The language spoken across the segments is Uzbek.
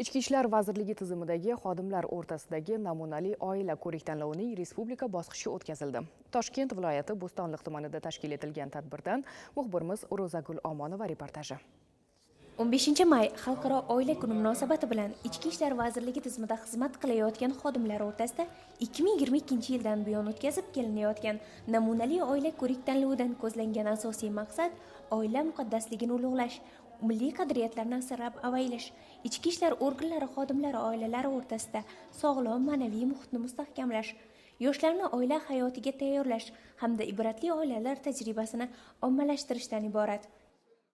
Ichki ishlar vazirligi tizimidagi xodimlar o'rtasidagi namunali oila ko'rik-tanlovining respublika bosqichi o'tkazildi. Toshkent viloyati Bo'stonliq tumanida tashkil etilgan tadbirdan muxbirimiz Ro'zagul Omonova reportaji. 15 may Xalqaro oila kuni munosabati bilan Ichki ishlar vazirligi tizimida xizmat qilayotgan xodimlar o'rtasida 2022 yildan buyon o'tkazib kelinayotgan namunali oila ko'rik-tanlovidan ko'zlangan asosiy maqsad oila muqaddasligini ulug'lash, milliy qadriyatlarni asrab-avaylash, ichki ishlar organlari xodimlari oilalari o'rtasida sog'lom ma'naviy muhitni mustahkamlash, yoshlarni oila hayotiga tayyorlash hamda ibratli oilalar tajribasini ommalashtirishdan iborat.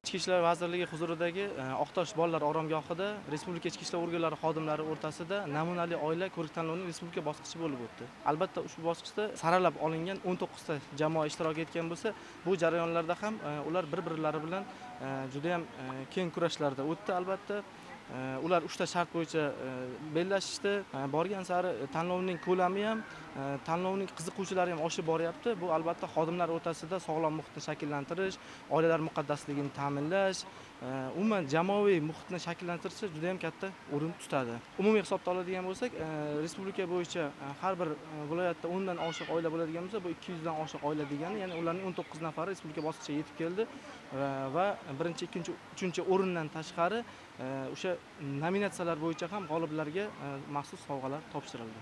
Ichki ishlar vazirligi huzuridagi Oqtosh bolalar oromgohida Respublika ichki ishlar organlari xodimlari o'rtasida namunali oila ko'rik-tanlovining respublika bosqichi bo'lib o'tdi. Albatta ushbu bosqichda saralab olingan 19 ta jamoa ishtirok etgan bo'lsa, bu jarayonlarda ham ular bir-birlari bilan juda ham keng kurashlarda o'tdi. Albatta ular 3 ta shart bo'yicha bellashishdi. Borgan sari tanlovning ko'lami ham, tanlovning qiziquvchilari ham oshib boryapti. Bu albatta xodimlar o'rtasida sog'lom muhitni shakllantirish, oilalar muqaddasligini ta'minlash, umuman jamoaviy muhitni shakllantirishda juda ham katta o'rin tutadi. Umumiy hisobda oladigan bo'lsak, respublika bo'yicha har bir viloyatda 10 dan oshiq oila bo'ladigan bo'lsa, bu 200 dan oshiq oila degani, ya'ni ularning 19 nafari respublika bosqichiga yetib keldi va birinchi, ikkinchi, uchinchi o'rindan tashqari o'sha nominatsiyalar bo'yicha ham g'oliblarga maxsus sovg'alar topshirildi.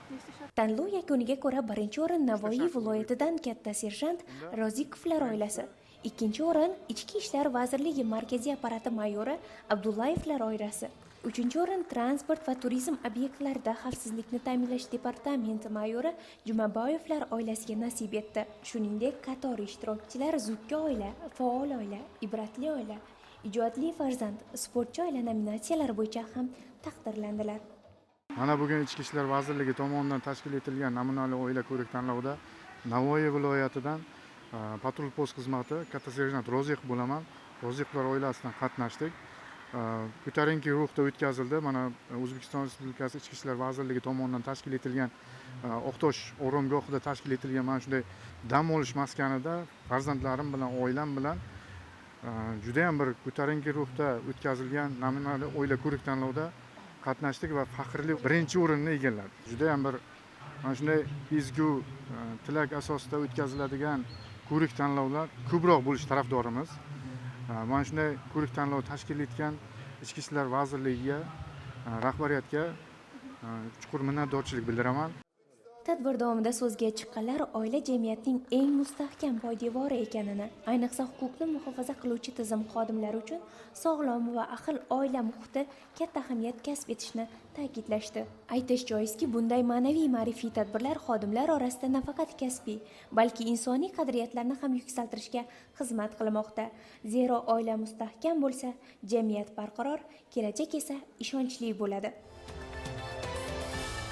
Tanlov yakuniga ko'ra birinchi o'rin Navoiy viloyatidan katta serjant Rozikovlar oilasi, ikkinchi o'rin Ichki ishlar vazirligi markaziy apparati mayori Abdullayevlar oilasi, uchinchi o'rin Transport va turizm obyektlarida xavfsizlikni ta'minlash departamenti mayori Jumaboyevlar oilasiga nasib etdi. Shuningdek, qator ishtirokchilar Zukka oila, faol oila, ibratli oila, ijodli farzand, sportchi oila nominatsiyalari bo'yicha ham taqdirlandilar. Mana bugun Ichki ishlar vazirligi tomonidan tashkil etilgan namunali oila ko'rik-tanlovida Navoiy viloyatidan patrul post xizmati katta serjant Rozikov bo'laman. Rozikovlar oilasidan qatnashdik. Ko'tarinki ruhda o'tkazildi. Mana O'zbekiston Respublikasi Ichki ishlar vazirligi tomonidan tashkil etilgan Oqtosh oromgohida tashkil etilgan mana shunday dam olish maskanida farzandlarim bilan, oilam bilan juda ham bir ko'tarinki ruhda o'tkazilgan namunali oila ko'rik-tanlovda qatnashdik va faxrli birinchi o'rinni egalladik. Juda ham bir mana shunday ezgu tilak asosida o'tkaziladigan ko'rik-tanlovlar ko'proq bo'lish tarafdorimiz. Mana shunday ko'rik-tanlov tashkil etgan Ichki ishlar vazirligiga, rahbariyatga chuqur minnatdorchilik bildiraman. Tadbir davomida so'zga chiqqanlar oila jamiyatning eng mustahkam poydevori ekanini, ayniqsa huquqni muhofaza qiluvchi tizim xodimlari uchun sog'lom va ahil oila muhiti katta ahamiyat kasb etishini ta'kidlashdi. Aytish joizki, bunday ma'naviy ma'rifiy tadbirlar xodimlar orasida nafaqat kasbiy, balki insoniy qadriyatlarni ham yuksaltirishga xizmat qilmoqda. Zero oila mustahkam bo'lsa, jamiyat barqaror, kelajak esa ishonchli bo'ladi.